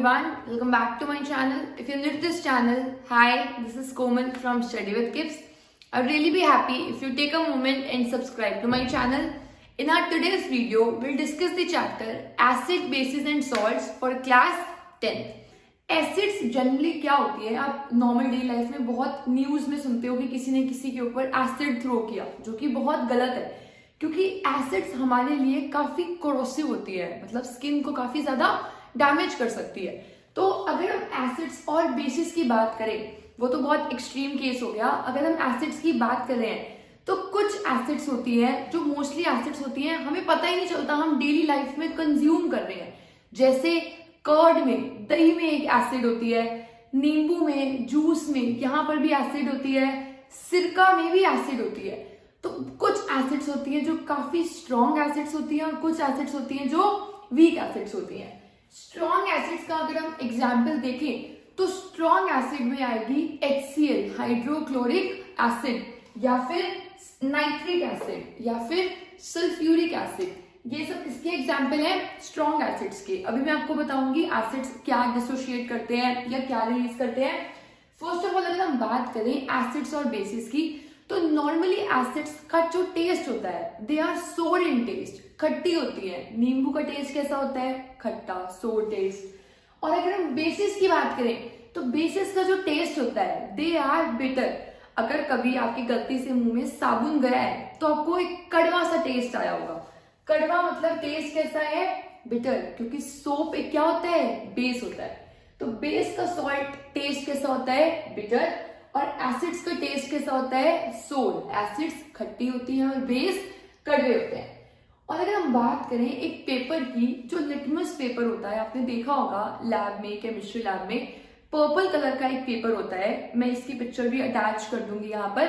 everyone, welcome back to my channel. If you're new to this channel, hi, this is Komal from Study with Kips. I'd really be happy if you take a moment and subscribe to my channel. In our today's video, we'll discuss the chapter Acid, Bases and Salts for class 10th. Acids generally क्या होती है, आप normal day life में बहुत news में सुनते हो कि किसी ने किसी के ऊपर एसिड थ्रो किया, जो कि बहुत गलत है क्योंकि एसिड्स हमारे लिए काफी कोरोसिव होती है, मतलब स्किन को काफी ज्यादा डैमेज कर सकती है। तो अगर हम एसिड्स और बेसिस की बात करें, वो तो बहुत एक्सट्रीम केस हो गया। अगर हम एसिड्स की बात कर रहे हैं तो कुछ एसिड्स होती है जो मोस्टली एसिड्स होती हैं, हमें पता ही नहीं चलता, हम डेली लाइफ में कंज्यूम कर रहे हैं। जैसे कर्ड में, दही में एक एसिड होती है, नींबू में, जूस में, यहाँ पर भी एसिड होती है, सिरका में भी एसिड होती है। तो कुछ एसिड्स होती हैं जो काफी स्ट्रॉन्ग एसिड्स होती हैं और कुछ एसिड्स होती हैं जो वीक एसिड्स होती हैं। स्ट्रॉन्ग एसिड्स का अगर हम एग्जाम्पल देखें तो स्ट्रॉन्ग एसिड में आएगी HCl, हाइड्रोक्लोरिक एसिड, या फिर नाइट्रिक एसिड, या फिर सल्फ्यूरिक एसिड। ये सब किसके एग्जाम्पल हैं? स्ट्रॉन्ग एसिड्स के। अभी मैं आपको बताऊंगी एसिड्स क्या डिसोशिएट करते हैं या क्या रिलीज करते हैं। फर्स्ट ऑफ ऑल अगर हम बात करें एसिड्स और बेसिस की, तो नॉर्मली एसिड्स का जो टेस्ट होता है, दे आर सोर इन टेस्ट, खट्टी होती है। नींबू का टेस्ट कैसा होता है? खट्टा, सोर टेस्ट। और अगर हम बेसिस की बात करें तो बेसिस का जो टेस्ट होता है, दे आर बिटर। अगर कभी आपकी गलती से मुंह में साबुन गया है तो आपको एक कड़वा सा टेस्ट आया होगा। कड़वा मतलब टेस्ट कैसा है? बिटर, क्योंकि सोप एक क्या होता है? बेस होता है। तो बेस का सॉल्ट टेस्ट कैसा होता है? बिटर। और एसिड्स का टेस्ट कैसा होता है? सोर। एसिड्स खट्टी होती है और बेस कड़वे होते हैं। और अगर हम बात करें एक पेपर की, जो लिटमस पेपर होता है, आपने देखा होगा लैब में, केमिस्ट्री लैब में पर्पल कलर का एक पेपर होता है। मैं इसकी पिक्चर भी अटैच कर दूंगी यहाँ पर।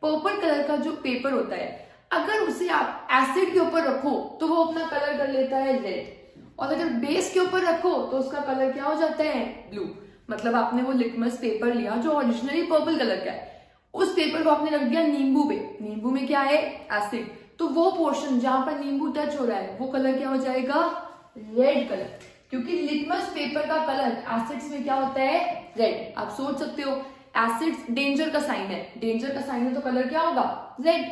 पर्पल कलर का जो पेपर होता है, अगर उसे आप एसिड के ऊपर रखो तो वो अपना कलर कर लेता है रेड, और अगर बेस के ऊपर रखो तो उसका कलर क्या हो जाता है? ब्लू। मतलब आपने वो लिटमस पेपर लिया जो ओरिजिनली पर्पल कलर का है, उस पेपर को आपने रख दिया नींबू पे। नींबू में क्या है? एसिड। तो वो पोर्शन जहां पर नींबू टच हो रहा है, वो कलर क्या हो जाएगा? रेड कलर, क्योंकि लिटमस पेपर का कलर एसिड्स में क्या होता है? रेड। आप सोच सकते हो एसिड्स डेंजर का साइन है, डेंजर का साइन है तो कलर क्या होगा? रेड।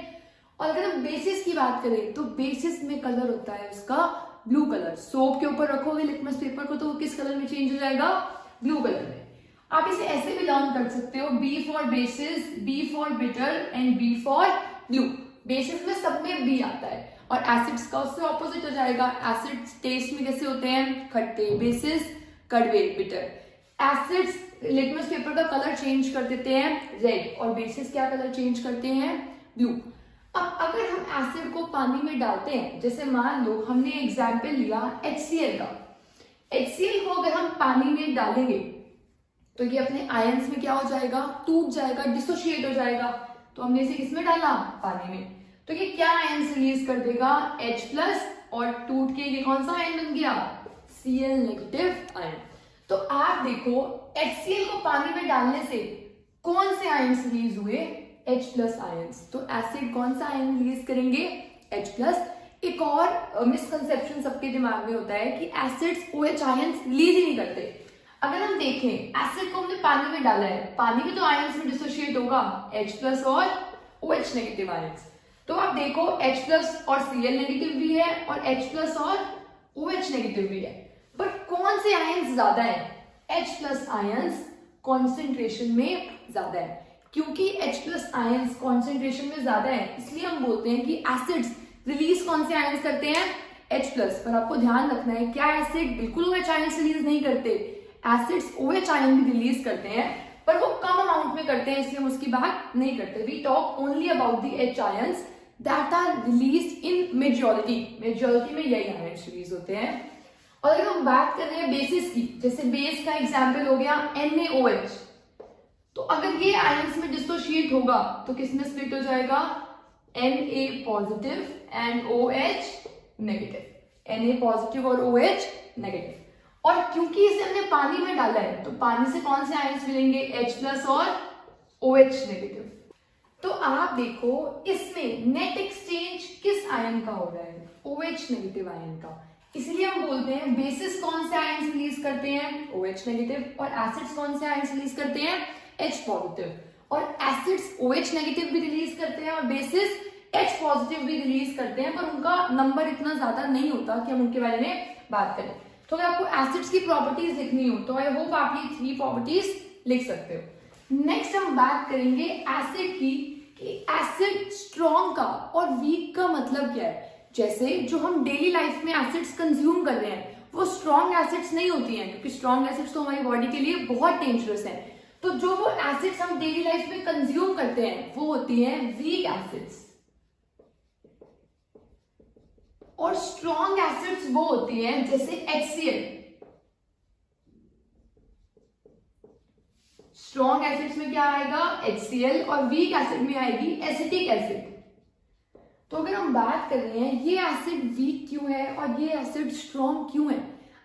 और अगर हम बेसिस की बात करें तो बेसिस में कलर होता है उसका ब्लू कलर। सोप के ऊपर रखोगे लिटमस पेपर को तो वो किस कलर में चेंज हो जाएगा? ब्लू कलर में। आप इसे ऐसे भी लर्न कर सकते हो, B for basis, B for bitter and B for blue. Basis में सब में B आता है और एसिड्स का उससे ऑपोजिट हो जाएगा। एसिड्स टेस्ट में कैसे होते हैं? खट्टे। बेसिस कड़वे, बिटर। एसिड्स लिटमस पेपर का कलर चेंज कर देते हैं रेड, और बेसिस क्या कलर चेंज करते हैं? ब्लू। अब अगर हम एसिड को पानी में डालते हैं, जैसे मान लो हमने एग्जाम्पल लिया HCl का। HCl को अगर हम पानी में डालेंगे तो ये अपने आयंस में क्या हो जाएगा? टूट जाएगा, डिसोशिएट हो जाएगा। तो हमने इसे किसमें डाला? पानी में। तो ये क्या आयंस रिलीज कर देगा? H+, और टूट के ये कौन सा आयन बन गया? Cl negative ion. तो आप देखो HCl को पानी में डालने से कौन से आयंस रिलीज हुए? H+ ions. तो एसिड कौन सा आयन रिलीज करेंगे? H+। एक और मिसकंसेप्शन सबके दिमाग में होता है कि एसिड्स OH आयंस रिलीज ही नहीं करते। अगर हम देखें एसिड को हमने पानी में डाला है, पानी में तो आयंस में डिसोशिएट होगा H+ और OH नेगेटिव आयंस। तो आप देखो H+ और Cl नेगेटिव भी है और H+ और OH नेगेटिव भी है, बट कौन से आयंस ज्यादा है? H+ आयंस कॉन्सेंट्रेशन में ज्यादा है। क्योंकि H+ आयंस कॉन्सेंट्रेशन में ज्यादा है, इसलिए हम बोलते हैं कि एसिड्स रिलीज कौन से आयंस करते हैं? H+। पर आपको ध्यान रखना है, क्या एसिड बिल्कुल OH आयंस रिलीज नहीं करते? एसिड्स OH आयन भी रिलीज करते हैं, पर वो कम अमाउंट में करते हैं, इसलिए हम उसकी बात नहीं करते। We talk only about the H ions that are release in majority. Majority में यही आयंस रिलीज होते हैं। और अगर हम बात कर रहे हैं बेसिस की, जैसे बेस का एग्जाम्पल हो गया NaOH, तो अगर ये आयंस में डिसोशिएट होगा तो किसमें स्प्लिट हो जाएगा? Na positive and OH negative. Na positive और OH नेगेटिव। और क्योंकि इसे हमने पानी में डाला है तो पानी से कौन से आयंस मिलेंगे? H+ और OH नेगेटिव। तो आप देखो इसमें नेट एक्सचेंज किस आयन का हो रहा है? OH नेगेटिव आयन का। इसलिए हम बोलते हैं बेसिस कौन से आयंस रिलीज करते हैं, OH नेगेटिव, और एसिड्स कौन से आयंस रिलीज करते हैं, H पॉजिटिव, और एसिड्स OH नेगेटिव भी रिलीज करते हैं और बेसिस H पॉजिटिव भी रिलीज करते हैं, पर उनका नंबर इतना ज्यादा नहीं होता कि हम उनके बारे में बात करें। तो अगर आपको एसिड्स की प्रॉपर्टीज लिखनी हो तो आई होप आप ये 3 प्रॉपर्टीज लिख सकते हो। नेक्स्ट हम बात करेंगे एसिड की, कि एसिड स्ट्रॉन्ग का और वीक का मतलब क्या है। जैसे जो हम डेली लाइफ में एसिड्स कंज्यूम कर रहे हैं वो स्ट्रॉन्ग एसिड्स नहीं होती हैं, क्योंकि स्ट्रॉन्ग एसिड्स तो हमारी बॉडी के लिए बहुत डेंजरस हैं। तो जो वो एसिड्स हम डेली लाइफ में कंज्यूम करते हैं वो होती हैं वीक एसिड्स, और स्ट्रॉन्ग एसिड्स वो होती हैं जैसे HCl। स्ट्रॉन्ग एसिड्स में क्या आएगा, HCl, और वीक एसिड में आएगी एसिटिक एसिड। तो अगर हम बात कर रहे हैं ये एसिड वीक क्यों है और ये एसिड स्ट्रॉन्ग क्यों है,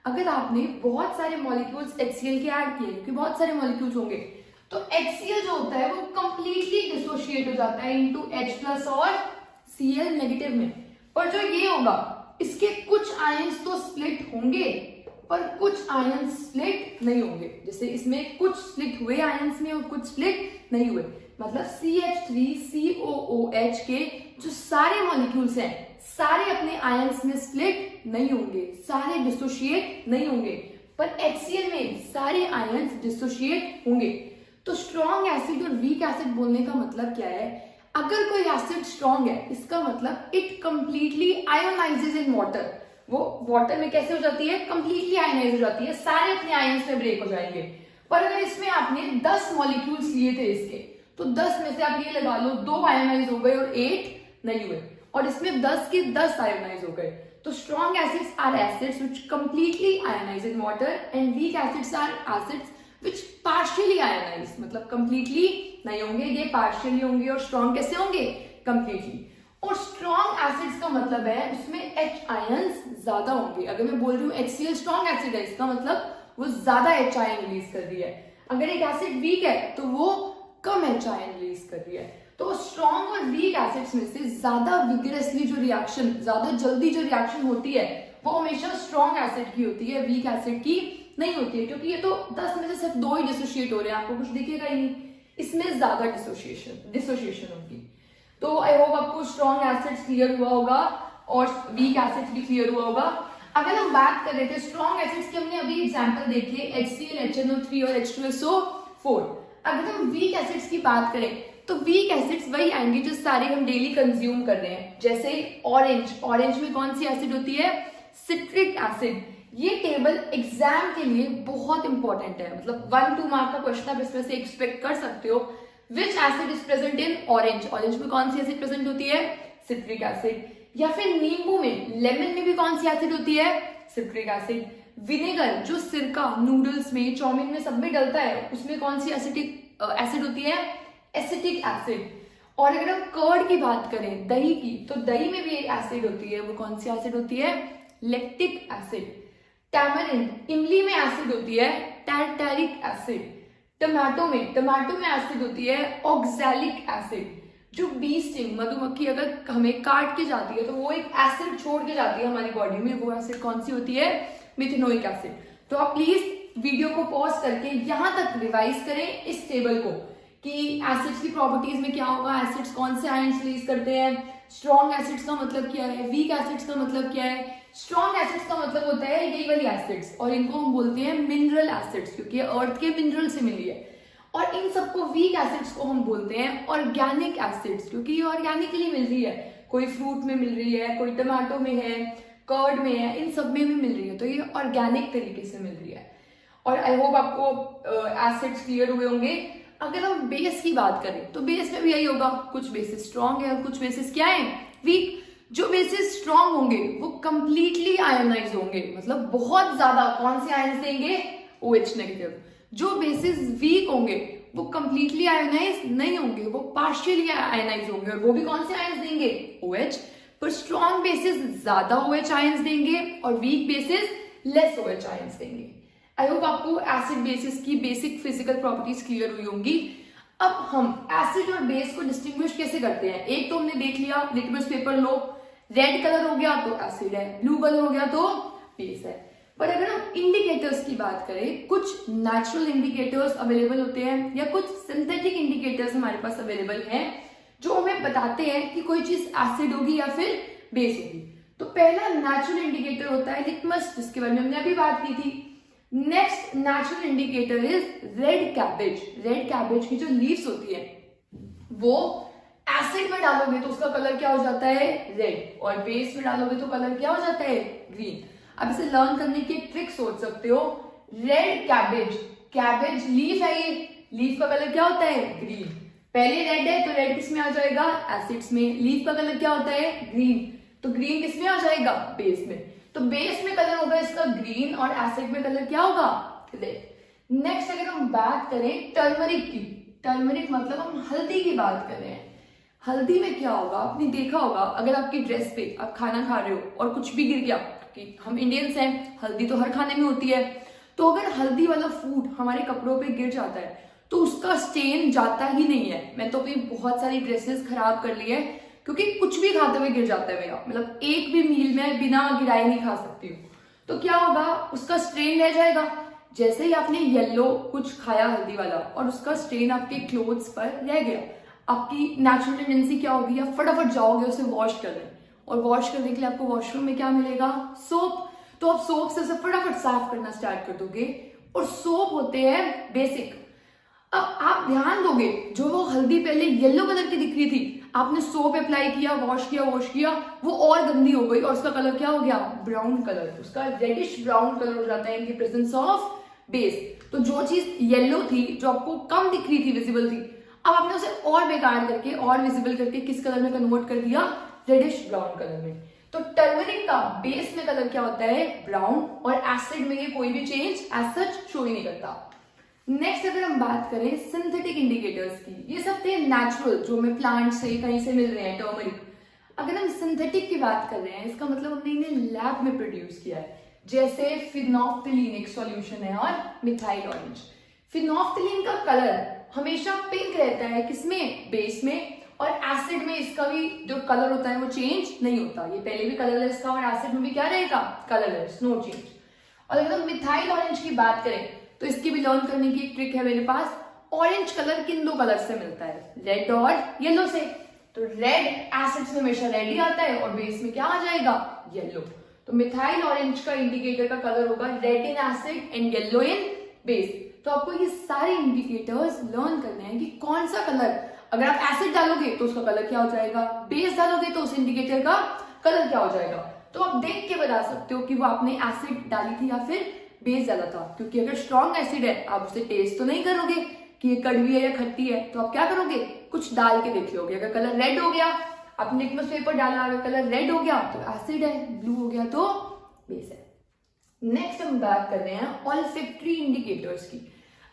अगर आपने बहुत सारे मॉलिक्यूल्स HCl के ऐड किए, क्योंकि बहुत सारे मॉलिक्यूल्स होंगे, तो HCl जो होता है वो कंप्लीटली डिसोशिएट हो जाता है इनटू H+ और Cl नेगेटिव में। पर जो ये होगा इसके कुछ आयंस तो स्प्लिट होंगे पर कुछ आयंस स्प्लिट नहीं होंगे। जैसे इसमें कुछ स्प्लिट हुए आयंस में और कुछ स्प्लिट नहीं हुए, मतलब CH3COOH के जो सारे मॉलिक्यूल्स हैं सारे अपने आयंस में स्प्लिट नहीं होंगे, सारे डिसोशिएट नहीं होंगे, पर HCl में सारे आयंस डिसोशिएट होंगे। तो स्ट्रॉन्ग एसिड और वीक एसिड बोलने का मतलब क्या है, अगर कोई एसिड स्ट्रॉन्ग है इसका मतलब it completely ionises in water. वो वाटर में कैसे हो जाती है, कंप्लीटली आयोनाइज हो जाती है, सारे अपने आयंस में ब्रेक हो जाएंगे। पर अगर इसमें आपने 10 मॉलिक्यूल्स लिए थे इसके, तो 10 में से आप ये लगा लो 2 आयोनाइज हो गए और 8 नहीं हुए, और इसमें 10 के 10 आयोनाइज हो गए। तो strong acids are acids which completely ionise in water and weak acids are acids which partially ionise, मतलब कंप्लीटली नहीं होंगे, ये पार्शियली होंगे, और स्ट्रॉन्ग कैसे होंगे, कंप्लीटली। और स्ट्रॉन्ग एसिड्स का मतलब है उसमें H आयंस ज्यादा होंगे। अगर मैं बोल रही हूँ HCl स्ट्रॉन्ग एसिड है, इसका मतलब वो ज्यादा H आयन रिलीज कर रही है। अगर एक एसिड वीक है तो वो कम H आयन रिलीज कर रही है। तो स्ट्रॉन्ग और वीक एसिड्स में से ज्यादा विगरसली जो रिएक्शन, ज्यादा जल्दी जो रिएक्शन होती है वो हमेशा स्ट्रॉन्ग एसिड की होती है, वीक एसिड की नहीं होती है, क्योंकि ये तो 10 में से सिर्फ 2 ही डिसोशिएट हो रहे हैं, आपको कुछ दिखेगा ही नहीं, इसमें ज्यादा डिसोशिएशन होगी। तो आई होप आपको स्ट्रॉन्ग एसिड्स क्लियर हुआ होगा और वीक एसिड्स भी क्लियर हुआ होगा। अगर हम बात कर रहे थे स्ट्रॉन्ग एसिड्स की, हमने अभी एग्जांपल देखी HCl, HNO3 और H2SO4। अगर हम वीक एसिड्स की बात करें तो वीक एसिड्स वही आएंगे जो सारे हम डेली कंज्यूम कर रहे हैं। जैसे ऑरेंज में कौन सी एसिड होती है, सिट्रिक एसिड। ये टेबल एग्जाम के लिए बहुत इंपॉर्टेंट है, मतलब 1-2 मार्क का क्वेश्चन आप इसमें से एक्सपेक्ट कर सकते हो। विच acid is present in orange में कौन सी एसिड प्रेजेंट होती है, सिट्रिक एसिड। या फिर नींबू में, लेमन में भी कौन सी एसिड होती है, सिट्रिक एसिड। विनेगर जो सिरका नूडल्स में, चाउमीन में सब में डलता है, उसमें कौन सी एसिड होती है, एसिटिक एसिड। और अगर हम कर्ड की बात करें, दही की, तो दही में भी एक एसिड होती है, वो कौन सी एसिड होती है, लैक्टिक एसिड। टैमरिंड, इमली में एसिड होती है, टारटारिक एसिड। टमाटो में एसिड होती है, ऑक्सैलिक एसिड। जो बी स्टिंग, मधुमक्खी अगर हमें काट के जाती है तो वो एक एसिड छोड़ के जाती है हमारी बॉडी में, वो एसिड कौन सी होती है, मिथेनोइक एसिड। तो आप प्लीज वीडियो को पॉज करके यहां तक रिवाइज करें इस टेबल को, कि एसिड्स की प्रॉपर्टीज में क्या होगा, एसिड्स कौन से आयंस रिलीज करते हैं, स्ट्रॉन्ग एसिड्स का मतलब क्या है, वीक एसिड्स का मतलब क्या है। स्ट्रॉन्ग एसिड्स का मतलब होता है यही वाली एसिड्स, और इनको हम बोलते हैं मिनरल एसिड्स, क्योंकि अर्थ के मिनरल से मिली है। और इन सबको वीक एसिड्स को हम बोलते हैं ऑर्गेनिक एसिड्स, क्योंकि ये ऑर्गेनिकली मिल रही है, कोई फ्रूट में मिल रही है, कोई टमाटो में है, कर्ड में है, इन सब में भी मिल रही है, तो ये ऑर्गेनिक तरीके से मिल रही है। और आई होप आपको एसिड्स क्लियर हुए होंगे। अगर हम बेस की बात करें तो बेस में भी यही होगा, कुछ बेसिस स्ट्रॉन्ग है और कुछ बेसिस क्या है, वीक। जो बेसिस स्ट्रॉन्ग होंगे वो कंप्लीटली आयोनाइज होंगे, मतलब बहुत ज्यादा कौन से आयंस देंगे, OH नेगेटिव। जो बेसिस वीक होंगे वो कंप्लीटली आयोनाइज नहीं होंगे, वो पार्शियली आयोनाइज होंगे, और वो भी कौन से आयंस देंगे, OH। पर स्ट्रॉन्ग बेसिस ज्यादा OH आयंस देंगे और weak bases less OH ions देंगे। आई होप आपको एसिड बेसिस की बेसिक फिजिकल प्रॉपर्टीज क्लियर हुई होंगी। अब हम एसिड और बेस को डिस्टिंग्विश कैसे करते हैं, एक तो हमने देख लिया, लिटमस पेपर लो, रेड कलर हो गया तो एसिड है, ब्लू कलर हो गया तो बेस है। पर अगर हम इंडिकेटर्स की बात करें, कुछ नेचुरल इंडिकेटर्स अवेलेबल होते हैं या कुछ सिंथेटिक इंडिकेटर्स हमारे पास अवेलेबल हैं जो हमें बताते हैं कि कोई चीज एसिड होगी या फिर बेस होगी। तो पहला नेचुरल इंडिकेटर होता है लिटमस, जिसके बारे में हमने अभी बात की थी। Next natural indicator is red cabbage. Red cabbage की जो लीव्स होती है वो एसिड में डालोगे तो उसका कलर क्या हो जाता है, रेड, और बेस में डालोगे तो कलर क्या हो जाता है, ग्रीन। अब इसे लर्न करने की एक ट्रिक सोच सकते हो। रेड कैबेज, कैबेज लीफ है, ये लीफ का कलर क्या होता है, ग्रीन। पहले रेड है तो रेड किस में आ जाएगा, एसिड्स में। लीफ का कलर क्या होता है, ग्रीन, तो ग्रीन किस में आ जाएगा, बेस में। तो बेस में कलर होगा इसका ग्रीन और एसिड में कलर क्या होगा, रेड। नेक्स्ट अगर हम बात करें टर्मरिक की, टर्मरिक मतलब हम हल्दी की बात कर रहे हैं। हल्दी में क्या होगा, आपने देखा होगा अगर आपकी ड्रेस पे आप खाना खा रहे हो और कुछ भी गिर गया, कि हम इंडियंस हैं, हल्दी तो हर खाने में होती है, तो अगर हल्दी वाला फूड हमारे कपड़ों पे गिर जाता है तो उसका स्टेन जाता ही नहीं है। मैं तो अपनी बहुत सारी ड्रेसेस खराब कर ली है क्योंकि कुछ भी खाते हुए गिर जाता है मेरा, मतलब एक भी मील में बिना गिराए नहीं खा सकती हूँ। तो क्या होगा, उसका स्ट्रेन रह जाएगा। जैसे ही आपने येलो कुछ खाया हल्दी वाला और उसका स्ट्रेन आपके क्लोथ्स पर रह गया, आपकी नेचुरल टेंडेंसी क्या होगी, आप फटाफट जाओगे उसे वॉश करने, और वॉश करने के लिए आपको वॉशरूम में क्या मिलेगा, सोप। तो आप सोप से उसे फटाफट साफ करना स्टार्ट कर दोगे, और सोप होते हैं बेसिक। अब आप ध्यान दोगे, जो वो हल्दी पहले येलो कलर की दिख रही थी, आपने सोप अप्लाई किया, वॉश किया, वो और गंदी हो गई और उसका कलर क्या हो गया, ब्राउन कलर। उसका रेडिश ब्राउन कलर हो जाता है in the presence of base. तो जो चीज येलो थी, जो आपको कम दिख रही थी, विजिबल थी, अब आपने उसे और बेकार करके और विजिबल करके किस कलर में कन्वर्ट कर दिया, रेडिश ब्राउन कलर में। तो टर्मरिक का बेस में कलर क्या होता है, ब्राउन, और एसिड में ये कोई भी चेंज एज सच शो ही नहीं करता। नेक्स्ट अगर हम बात करें सिंथेटिक इंडिकेटर्स की, ये सब थे नेचुरल जो हमें प्लांट से कहीं से मिल रहे हैं, टर्मरिक। अगर हम सिंथेटिक की बात कर रहे हैं, इसका मतलब हमने इन्हें लैब में प्रोड्यूस किया है, जैसे फिनोफ्थलीन एक सॉल्यूशन है और मिथाइल ऑरेंज। फिनोफ्थलीन का कलर हमेशा पिंक रहता है, किसमें, बेस में, और एसिड में इसका भी जो कलर होता है वो चेंज नहीं होता। ये पहले भी कलरलेस था और एसिड में भी क्या रहेगा, कलरलेस, नो चेंज। और अगर हम मिथाइल ऑरेंज की बात करें तो इसकी भी लर्न करने की एक ट्रिक है मेरे पास। ऑरेंज कलर किन दो कलर से मिलता है, रेड और येलो से। तो रेड एसिड्स में हमेशा रेड ही आता है और बेस में क्या आ जाएगा, येलो। तो मिथाइल ऑरेंज का इंडिकेटर का कलर होगा red in acid and yellow in base. तो आपको ये सारे इंडिकेटर्स लर्न करने हैं कि कौन सा कलर, अगर आप एसिड डालोगे तो उसका कलर क्या हो जाएगा, बेस डालोगे तो उस इंडिकेटर का कलर क्या हो जाएगा। तो आप देख के बता सकते हो कि वो आपने एसिड डाली थी या फिर बेस डाला था, क्योंकि अगर स्ट्रॉन्ग एसिड है आप उसे टेस्ट तो नहीं करोगे कि ये कड़वी है या खट्टी है, तो आप क्या करोगे, कुछ डाल के देख लोगे। अगर कलर रेड हो गया, आपने लिटमस पेपर डाला, अगर कलर रेड हो गया तो एसिड है, ब्लू हो गया तो बेस है। नेक्स्ट हम बात कर रहे हैं ऑल्फैक्टरी इंडिकेटर्स की।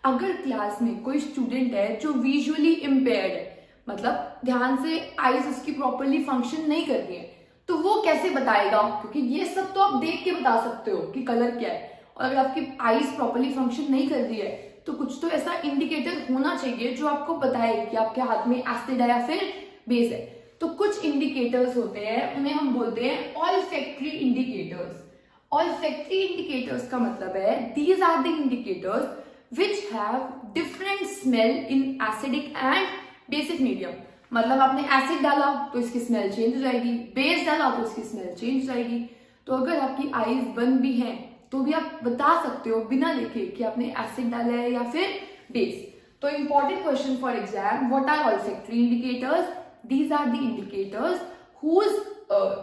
अगर क्लास में कोई स्टूडेंट है जो विजुअली इम्पेयर्ड है, मतलब ध्यान से आईज उसकी प्रॉपरली फंक्शन नहीं कर रही है, तो वो कैसे बताएगा, क्योंकि ये सब तो आप देख के बता सकते हो कि कलर क्या है, और अगर आपकी आईज प्रॉपरली फंक्शन नहीं कर रही है तो कुछ तो ऐसा इंडिकेटर होना चाहिए जो आपको बताए कि आपके हाथ में एसिड है या फिर बेस है। तो कुछ इंडिकेटर्स होते हैं, उन्हें हम बोलते हैं ऑल्फैक्टरी इंडिकेटर्स। ऑल्फैक्टरी इंडिकेटर्स का मतलब है these are the indicators which have different smell in acidic and basic medium। मतलब आपने एसिड डाला तो इसकी स्मेल चेंज हो जाएगी, बेस डाला तो इसकी स्मेल चेंज हो जाएगी। तो अगर आपकी आईज बंद भी हैं तो भी आप बता सकते हो बिना लिखे कि आपने एसिड डाला है या फिर बेस। तो important question for exam, what are olfactory indicators? These are the indicators whose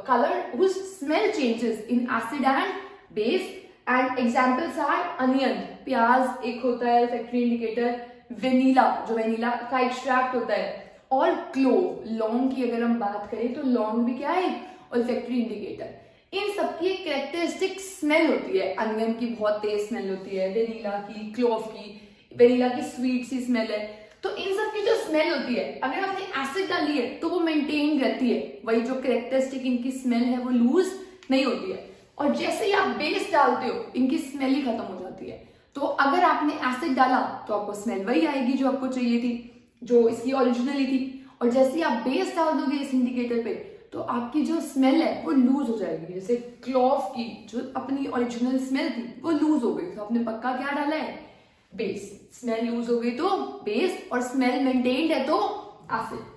color, whose smell changes in acid and base। And examples are onion, प्याज एक होता है ऑल्फैक्टरी इंडिकेटर, वेनिला जो वेनिला का एक्सट्रैक्ट होता है, और क्लोव, लौंग की अगर हम बात करें तो लौंग भी क्या है, ऑल्फैक्टरी इंडिकेटर। इन सबकी एक कैरेक्टरिस्टिक स्मेल होती है, अनियन की बहुत तेज स्मेल होती है, वेनिला की, क्लोव की, वेनिला की स्वीट सी स्मेल है। तो इन सब की जो स्मेल होती है, अगर आपने एसिड डाली है तो वो मेंटेन रहती है, वही जो कैरेक्टरिस्टिक इनकी स्मेल है वो लूज नहीं होती है। और जैसे ही आप बेस डालते हो इनकी स्मेल ही खत्म हो जाती है। तो अगर आपने एसिड डाला तो आपको स्मेल वही आएगी जो आपको चाहिए थी, जो इसकी ओरिजिनली थी, और जैसे ही आप बेस डाल दोगे इस इंडिकेटर पे तो आपकी जो स्मेल है वो लूज हो जाएगी। जैसे क्लोव की जो अपनी ओरिजिनल स्मेल थी वो लूज हो गई, तो आपने पक्का क्या डाला है, बेस। स्मेल लूज हो गई तो बेस, और स्मेल मेंटेन्ड है तो एसिड।